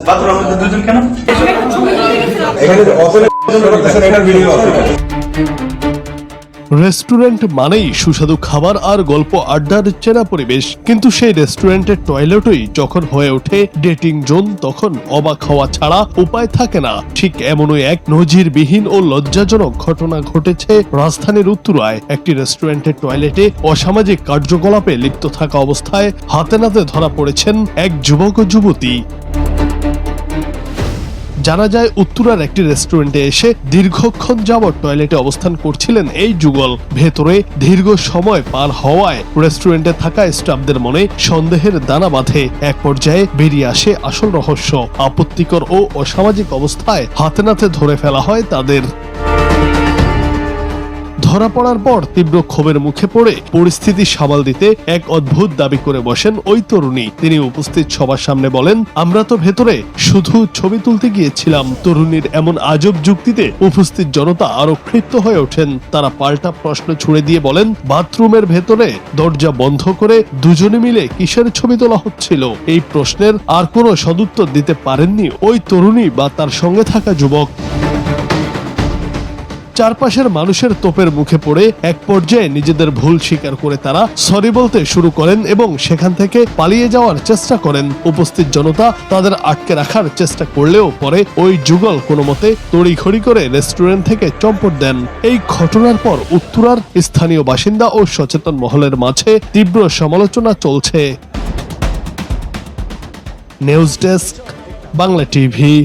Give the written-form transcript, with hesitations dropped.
দুজন কেন? রেস্টুরেন্ট মানেই সুস্বাদু খাবার আর গল্প আড্ডার চেনা পরিবেশ, কিন্তু সেই রেস্টুরেন্টের টয়লেটই যখন হয়ে ওঠে ডেটিং জোন, তখন অবাক হওয়া ছাড়া উপায় থাকে না। ঠিক এমনই এক নজিরবিহীন ও লজ্জাজনক ঘটনা ঘটেছে রাজধানীর উত্তরায়। একটি রেস্টুরেন্টের টয়লেটে অসামাজিক কার্যকলাপে লিপ্ত থাকা অবস্থায় হাতে নাতে ধরা পড়েছেন এক যুবক ও যুবতী। জানা যায়, উত্তরার একটি রেস্টুরেন্টে এসে দীর্ঘক্ষণ যাবৎ টয়লেটে অবস্থান করছিলেন এই যুগল। ভেতরে দীর্ঘ সময় পার হওয়ায় রেস্টুরেন্টে থাকা স্টাফদের মনে সন্দেহের দানা বাঁধে। এক পর্যায়ে বেরিয়ে আসে আসল রহস্য। আপত্তিকর ও অসামাজিক অবস্থায় হাতে নাতে ধরে ফেলা হয় তাদের। ধরা পড়ার পর তীব্র ক্ষোভের মুখে পড়ে পরিস্থিতি সামাল দিতে এক অদ্ভুত দাবি করে বসেন ওই তরুণী। তিনি উপস্থিত সবার সামনে বলেন, আমরা তো ভেতরে শুধু ছবি তুলতে গিয়েছিলাম। তরুণীর এমন আজব যুক্তিতে উপস্থিত জনতা আরো ক্ষিপ্ত হয়ে ওঠেন। তারা পাল্টা প্রশ্ন ছুড়ে দিয়ে বলেন, বাথরুমের ভেতরে দরজা বন্ধ করে দুজনে মিলে কিসের ছবি তোলা হচ্ছিল? এই প্রশ্নের আর কোনো সদুত্তর দিতে পারেননি ওই তরুণী বা তার সঙ্গে থাকা যুবক। চারপাশের মানুষের তোপের মুখে পড়ে এক পর্যায়ে নিজেদের ভুল স্বীকার করে তারা সরি বলতে শুরু করেন এবং সেখান থেকে পালিয়ে যাওয়ার চেষ্টা করেন। উপস্থিত জনতা তাদের আটকে রাখার চেষ্টা করলেও পরে ওই যুগল কোনো মতে তড়িঘড়ি করে রেস্টুরেন্ট থেকে চম্পট দেন। এই ঘটনার পর উত্তরার স্থানীয় বাসিন্দা ও সচেতন মহলের মাঝে তীব্র সমালোচনা চলছে। News desk, Bangla TV.